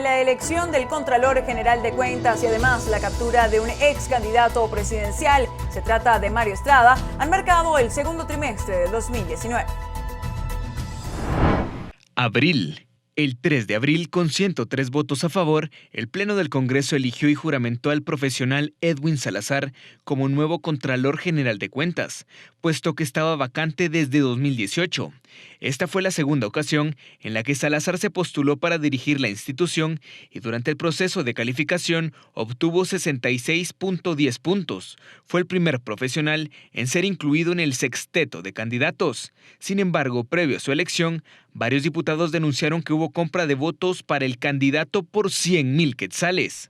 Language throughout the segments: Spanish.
la elección del Contralor General de Cuentas y además la captura de un ex candidato presidencial, se trata de Mario Estrada, han marcado el segundo trimestre del 2019. Abril. El 3 de abril, con 103 votos a favor, el Pleno del Congreso eligió y juramentó al profesional Edwin Salazar como nuevo Contralor General de Cuentas, puesto que estaba vacante desde 2018. Esta fue la segunda ocasión en la que Salazar se postuló para dirigir la institución y durante el proceso de calificación obtuvo 66.10 puntos. Fue el primer profesional en ser incluido en el sexteto de candidatos. Sin embargo, previo a su elección, varios diputados denunciaron que hubo compra de votos para el candidato por 100,000 quetzales.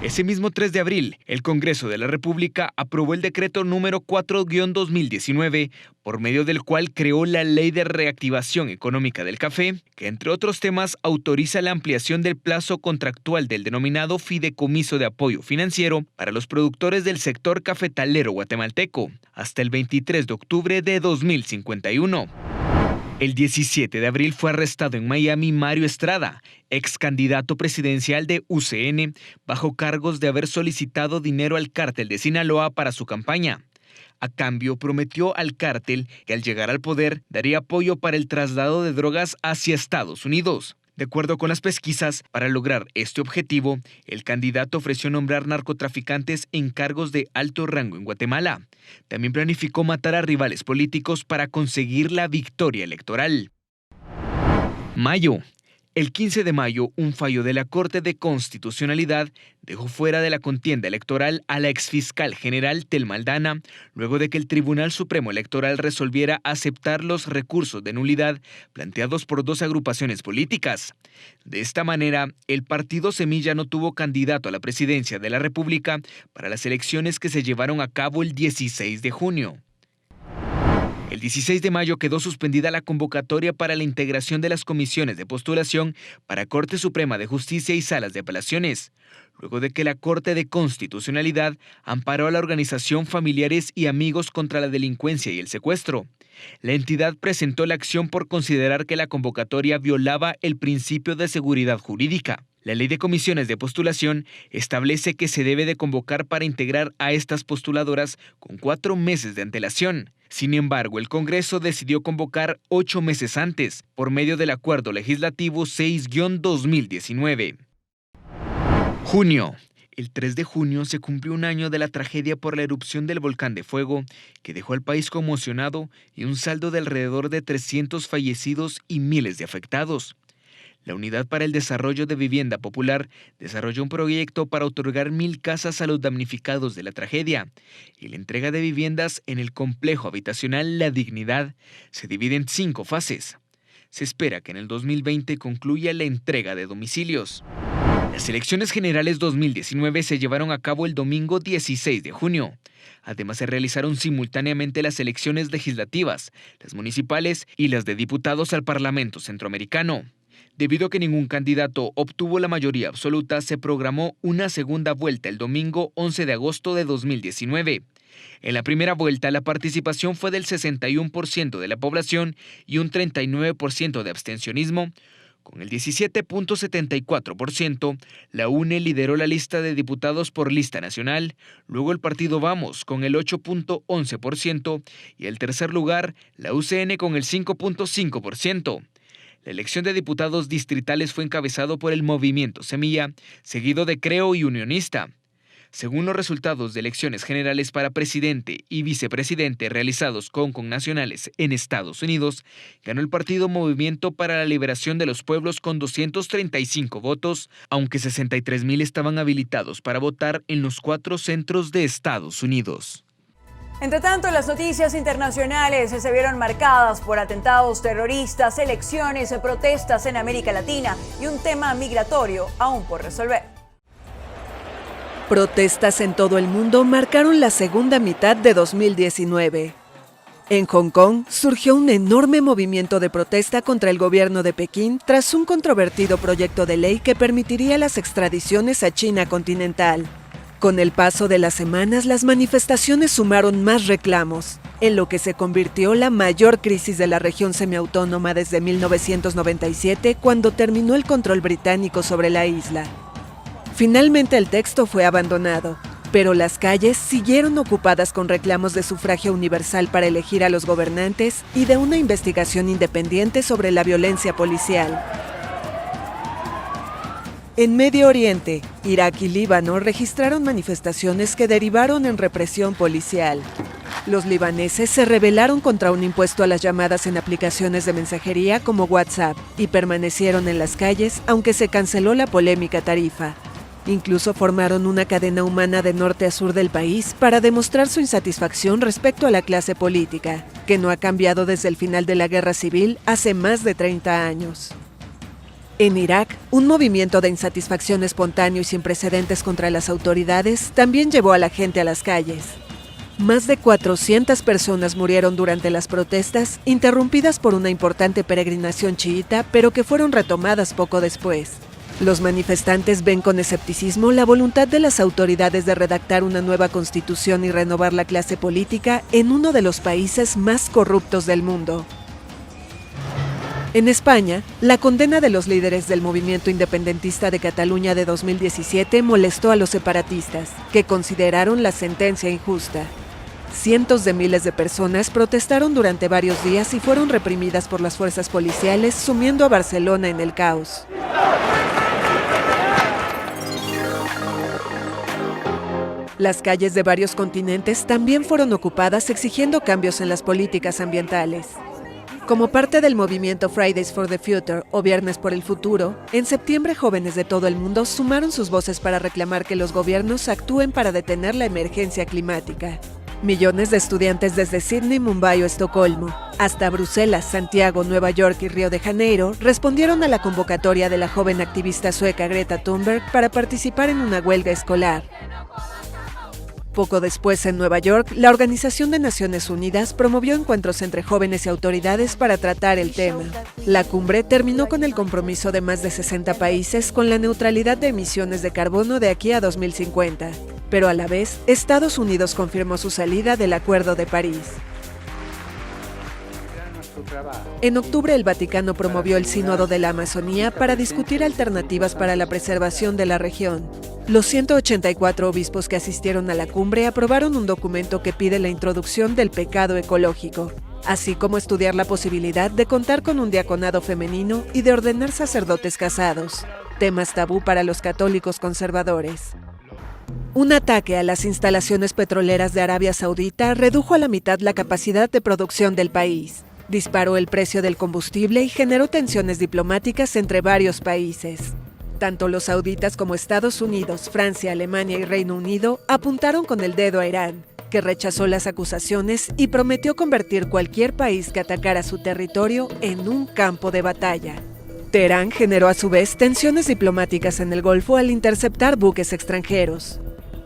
Ese mismo 3 de abril, el Congreso de la República aprobó el decreto número 4-2019, por medio del cual creó la Ley de Reactivación Económica del Café, que entre otros temas autoriza la ampliación del plazo contractual del denominado Fideicomiso de Apoyo Financiero para los productores del sector cafetalero guatemalteco, hasta el 23 de octubre de 2051. El 17 de abril fue arrestado en Miami Mario Estrada, ex candidato presidencial de UCN, bajo cargos de haber solicitado dinero al cártel de Sinaloa para su campaña. A cambio, prometió al cártel que al llegar al poder daría apoyo para el traslado de drogas hacia Estados Unidos. De acuerdo con las pesquisas, para lograr este objetivo, el candidato ofreció nombrar narcotraficantes en cargos de alto rango en Guatemala. También planificó matar a rivales políticos para conseguir la victoria electoral. Mayo. El 15 de mayo, un fallo de la Corte de Constitucionalidad dejó fuera de la contienda electoral a la exfiscal general Telma Aldana, luego de que el Tribunal Supremo Electoral resolviera aceptar los recursos de nulidad planteados por dos agrupaciones políticas. De esta manera, el partido Semilla no tuvo candidato a la presidencia de la República para las elecciones que se llevaron a cabo el 16 de junio. El 16 de mayo quedó suspendida la convocatoria para la integración de las comisiones de postulación para Corte Suprema de Justicia y Salas de Apelaciones, luego de que la Corte de Constitucionalidad amparó a la organización Familiares y Amigos contra la Delincuencia y el Secuestro. La entidad presentó la acción por considerar que la convocatoria violaba el principio de seguridad jurídica. La Ley de Comisiones de Postulación establece que se debe de convocar para integrar a estas postuladoras con 4 meses de antelación. Sin embargo, el Congreso decidió convocar 8 meses antes, por medio del Acuerdo Legislativo 6-2019. Junio. El 3 de junio se cumplió un año de la tragedia por la erupción del volcán de fuego, que dejó al país conmocionado y un saldo de alrededor de 300 fallecidos y miles de afectados. La Unidad para el Desarrollo de Vivienda Popular desarrolló un proyecto para otorgar 1,000 casas a los damnificados de la tragedia, y la entrega de viviendas en el complejo habitacional La Dignidad se divide en 5 fases. Se espera que en el 2020 concluya la entrega de domicilios. Las elecciones generales 2019 se llevaron a cabo el domingo 16 de junio. Además, se realizaron simultáneamente las elecciones legislativas, las municipales y las de diputados al Parlamento Centroamericano. Debido a que ningún candidato obtuvo la mayoría absoluta, se programó una segunda vuelta el domingo 11 de agosto de 2019. En la primera vuelta, la participación fue del 61% de la población y un 39% de abstencionismo. Con el 17.74%, la UNE lideró la lista de diputados por lista nacional, luego el partido Vamos con el 8.11% y en tercer lugar, la UCN con el 5.5%. La elección de diputados distritales fue encabezado por el Movimiento Semilla, seguido de Creo y Unionista. Según los resultados de elecciones generales para presidente y vicepresidente realizados con connacionales en Estados Unidos, ganó el partido Movimiento para la Liberación de los Pueblos con 235 votos, aunque 63,000 estaban habilitados para votar en los 4 centros de Estados Unidos. Entre tanto, las noticias internacionales se vieron marcadas por atentados terroristas, elecciones, protestas en América Latina y un tema migratorio aún por resolver. Protestas en todo el mundo marcaron la segunda mitad de 2019. En Hong Kong surgió un enorme movimiento de protesta contra el gobierno de Pekín tras un controvertido proyecto de ley que permitiría las extradiciones a China continental. Con el paso de las semanas, las manifestaciones sumaron más reclamos. en lo que se convirtió la mayor crisis de la región semiautónoma desde 1997, cuando terminó el control británico sobre la isla. Finalmente el texto fue abandonado, pero las calles siguieron ocupadas con reclamos de sufragio universal para elegir a los gobernantes y de una investigación independiente sobre la violencia policial. En Medio Oriente, Irak y Líbano registraron manifestaciones que derivaron en represión policial. Los libaneses se rebelaron contra un impuesto a las llamadas en aplicaciones de mensajería como WhatsApp y permanecieron en las calles aunque se canceló la polémica tarifa. Incluso formaron una cadena humana de norte a sur del país para demostrar su insatisfacción respecto a la clase política, que no ha cambiado desde el final de la guerra civil hace más de 30 años. En Irak, un movimiento de insatisfacción espontáneo y sin precedentes contra las autoridades también llevó a la gente a las calles. Más de 400 personas murieron durante las protestas, interrumpidas por una importante peregrinación chiita, pero que fueron retomadas poco después. Los manifestantes ven con escepticismo la voluntad de las autoridades de redactar una nueva constitución y renovar la clase política en uno de los países más corruptos del mundo. En España, la condena de los líderes del movimiento independentista de Cataluña de 2017 molestó a los separatistas, que consideraron la sentencia injusta. Cientos de miles de personas protestaron durante varios días y fueron reprimidas por las fuerzas policiales, sumiendo a Barcelona en el caos. Las calles de varios continentes también fueron ocupadas exigiendo cambios en las políticas ambientales. Como parte del movimiento Fridays for the Future o Viernes por el Futuro, en septiembre jóvenes de todo el mundo sumaron sus voces para reclamar que los gobiernos actúen para detener la emergencia climática. Millones de estudiantes desde Sydney, Mumbai o Estocolmo, hasta Bruselas, Santiago, Nueva York y Río de Janeiro, respondieron a la convocatoria de la joven activista sueca Greta Thunberg para participar en una huelga escolar. Poco después, en Nueva York, la Organización de Naciones Unidas promovió encuentros entre jóvenes y autoridades para tratar el tema. La cumbre terminó con el compromiso de más de 60 países con la neutralidad de emisiones de carbono de aquí a 2050, pero a la vez, Estados Unidos confirmó su salida del Acuerdo de París. En octubre, el Vaticano promovió el Sínodo de la Amazonía para discutir alternativas para la preservación de la región. Los 184 obispos que asistieron a la cumbre aprobaron un documento que pide la introducción del pecado ecológico, así como estudiar la posibilidad de contar con un diaconado femenino y de ordenar sacerdotes casados, temas tabú para los católicos conservadores. Un ataque a las instalaciones petroleras de Arabia Saudita redujo a la mitad la capacidad de producción del país, disparó el precio del combustible y generó tensiones diplomáticas entre varios países. Tanto los sauditas como Estados Unidos, Francia, Alemania y Reino Unido apuntaron con el dedo a Irán, que rechazó las acusaciones y prometió convertir cualquier país que atacara su territorio en un campo de batalla. Teherán generó a su vez tensiones diplomáticas en el Golfo al interceptar buques extranjeros.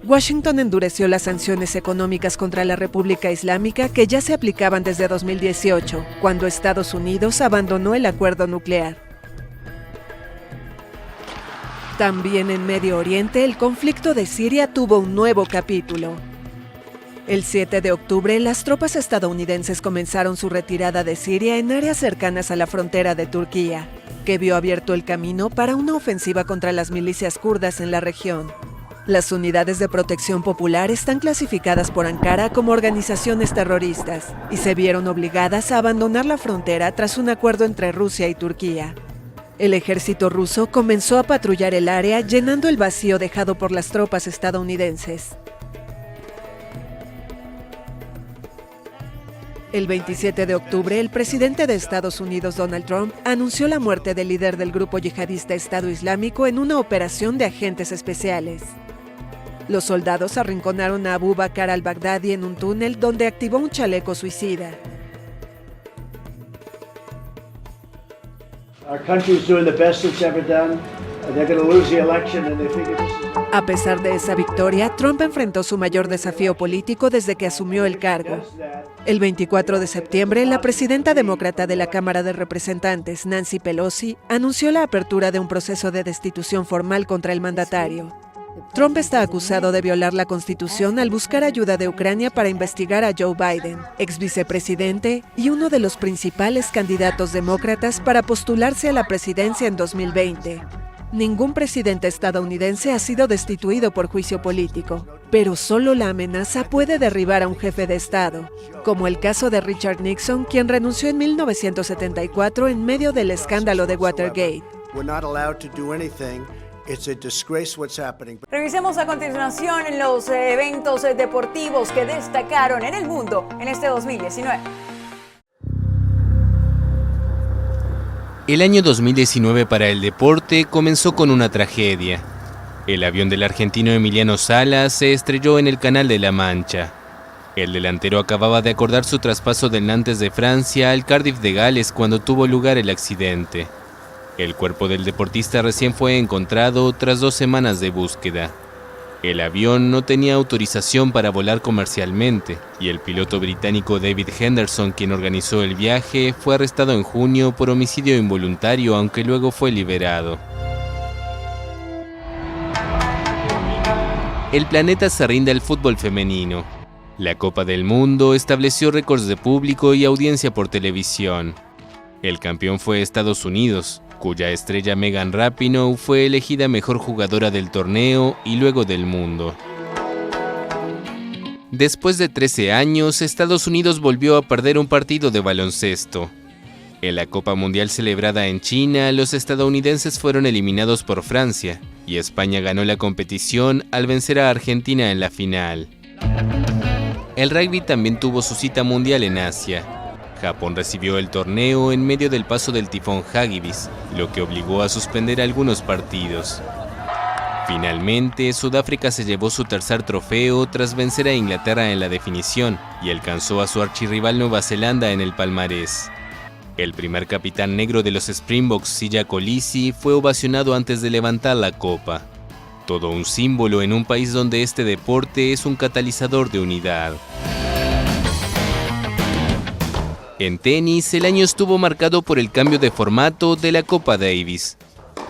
Washington endureció las sanciones económicas contra la República Islámica que ya se aplicaban desde 2018, cuando Estados Unidos abandonó el acuerdo nuclear. También en Medio Oriente, el conflicto de Siria tuvo un nuevo capítulo. El 7 de octubre, las tropas estadounidenses comenzaron su retirada de Siria en áreas cercanas a la frontera de Turquía, que vio abierto el camino para una ofensiva contra las milicias kurdas en la región. Las unidades de protección popular están clasificadas por Ankara como organizaciones terroristas y se vieron obligadas a abandonar la frontera tras un acuerdo entre Rusia y Turquía. El ejército ruso comenzó a patrullar el área, llenando el vacío dejado por las tropas estadounidenses. El 27 de octubre, el presidente de Estados Unidos, Donald Trump, anunció la muerte del líder del grupo yihadista Estado Islámico en una operación de agentes especiales. Los soldados arrinconaron a Abu Bakr al-Baghdadi en un túnel donde activó un chaleco suicida. A pesar de esa victoria, Trump enfrentó su mayor desafío político desde que asumió el cargo. El 24 de septiembre, la presidenta demócrata de la Cámara de Representantes, Nancy Pelosi, anunció la apertura de un proceso de destitución formal contra el mandatario. Trump está acusado de violar la Constitución al buscar ayuda de Ucrania para investigar a Joe Biden, ex vicepresidente y uno de los principales candidatos demócratas para postularse a la presidencia en 2020. Ningún presidente estadounidense ha sido destituido por juicio político, pero solo la amenaza puede derribar a un jefe de Estado, como el caso de Richard Nixon, quien renunció en 1974 en medio del escándalo de Watergate. Revisemos a continuación los eventos deportivos que destacaron en el mundo en este 2019. El año 2019 para el deporte comenzó con una tragedia. El avión del argentino Emiliano Sala se estrelló en el Canal de la Mancha. El delantero acababa de acordar su traspaso del Nantes de Francia al Cardiff de Gales cuando tuvo lugar el accidente. El cuerpo del deportista recién fue encontrado tras 2 semanas de búsqueda. El avión no tenía autorización para volar comercialmente y el piloto británico David Henderson, quien organizó el viaje, fue arrestado en junio por homicidio involuntario, aunque luego fue liberado. El planeta se rinde al fútbol femenino. La Copa del Mundo estableció récords de público y audiencia por televisión. El campeón fue Estados Unidos, cuya estrella Megan Rapinoe fue elegida mejor jugadora del torneo y luego del mundo. Después de 13 años, Estados Unidos volvió a perder un partido de baloncesto. En la Copa Mundial celebrada en China, los estadounidenses fueron eliminados por Francia y España ganó la competición al vencer a Argentina en la final. El rugby también tuvo su cita mundial en Asia. Japón recibió el torneo en medio del paso del tifón Hagibis, lo que obligó a suspender algunos partidos. Finalmente, Sudáfrica se llevó su tercer trofeo tras vencer a Inglaterra en la definición y alcanzó a su archirrival Nueva Zelanda en el palmarés. El primer capitán negro de los Springboks, Siya Kolisi, fue ovacionado antes de levantar la copa. Todo un símbolo en un país donde este deporte es un catalizador de unidad. En tenis, el año estuvo marcado por el cambio de formato de la Copa Davis.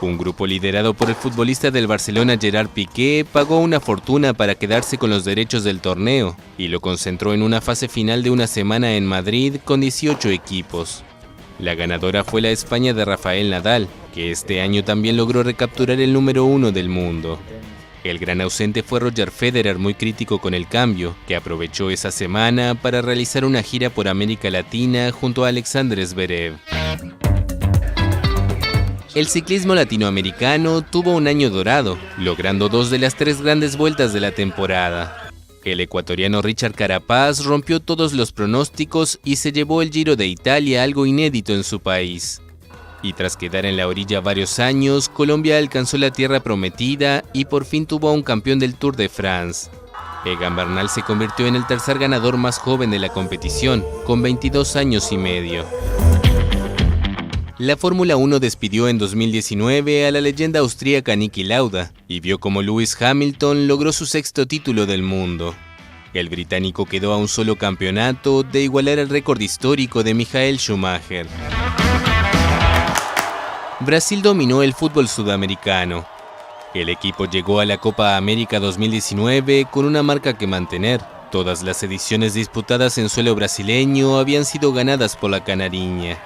Un grupo liderado por el futbolista del Barcelona Gerard Piqué pagó una fortuna para quedarse con los derechos del torneo y lo concentró en una fase final de una semana en Madrid con 18 equipos. La ganadora fue la España de Rafael Nadal, que este año también logró recapturar el número 1 del mundo. El gran ausente fue Roger Federer, muy crítico con el cambio, que aprovechó esa semana para realizar una gira por América Latina junto a Alexander Zverev. El ciclismo latinoamericano tuvo un año dorado, logrando 2 de las 3 grandes vueltas de la temporada. El ecuatoriano Richard Carapaz rompió todos los pronósticos y se llevó el Giro de Italia, algo inédito en su país. Y tras quedar en la orilla varios años, Colombia alcanzó la tierra prometida y por fin tuvo a un campeón del Tour de France. Egan Bernal se convirtió en el tercer ganador más joven de la competición, con 22 años y medio. La Fórmula 1 despidió en 2019 a la leyenda austríaca Niki Lauda y vio cómo Lewis Hamilton logró su 6º título del mundo. El británico quedó a un solo campeonato de igualar el récord histórico de Michael Schumacher. Brasil dominó el fútbol sudamericano. El equipo llegó a la Copa América 2019 con una marca que mantener. Todas las ediciones disputadas en suelo brasileño habían sido ganadas por la canariña.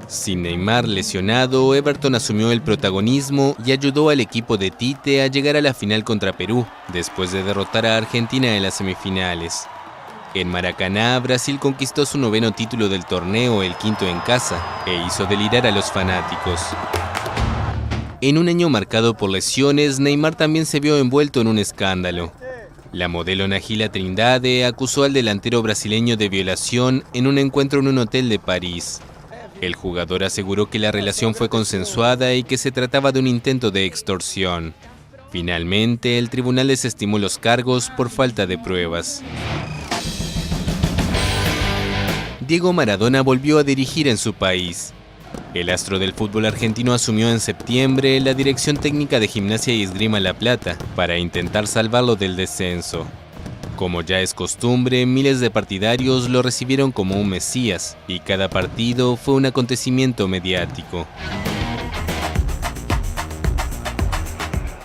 Sin Neymar lesionado, Everton asumió el protagonismo y ayudó al equipo de Tite a llegar a la final contra Perú, después de derrotar a Argentina en las semifinales. En Maracaná, Brasil conquistó su 9º título del torneo, el 5º en casa, e hizo delirar a los fanáticos. En un año marcado por lesiones, Neymar también se vio envuelto en un escándalo. La modelo Nahila Trindade acusó al delantero brasileño de violación en un encuentro en un hotel de París. El jugador aseguró que la relación fue consensuada y que se trataba de un intento de extorsión. Finalmente, el tribunal desestimó los cargos por falta de pruebas. Diego Maradona volvió a dirigir en su país. El astro del fútbol argentino asumió en septiembre la dirección técnica de Gimnasia y Esgrima La Plata para intentar salvarlo del descenso. Como ya es costumbre, miles de partidarios lo recibieron como un mesías y cada partido fue un acontecimiento mediático.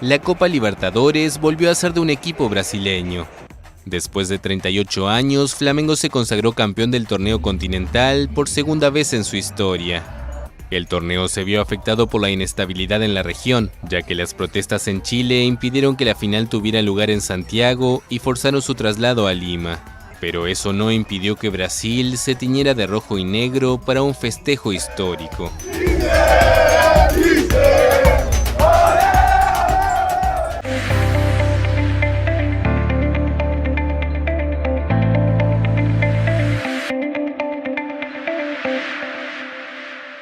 la Copa Libertadores volvió a ser de un equipo brasileño. Después de 38 años, Flamengo se consagró campeón del torneo continental por segunda vez en su historia. El torneo se vio afectado por la inestabilidad en la región, ya que las protestas en Chile impidieron que la final tuviera lugar en Santiago y forzaron su traslado a Lima. Pero eso no impidió que Brasil se tiñera de rojo y negro para un festejo histórico.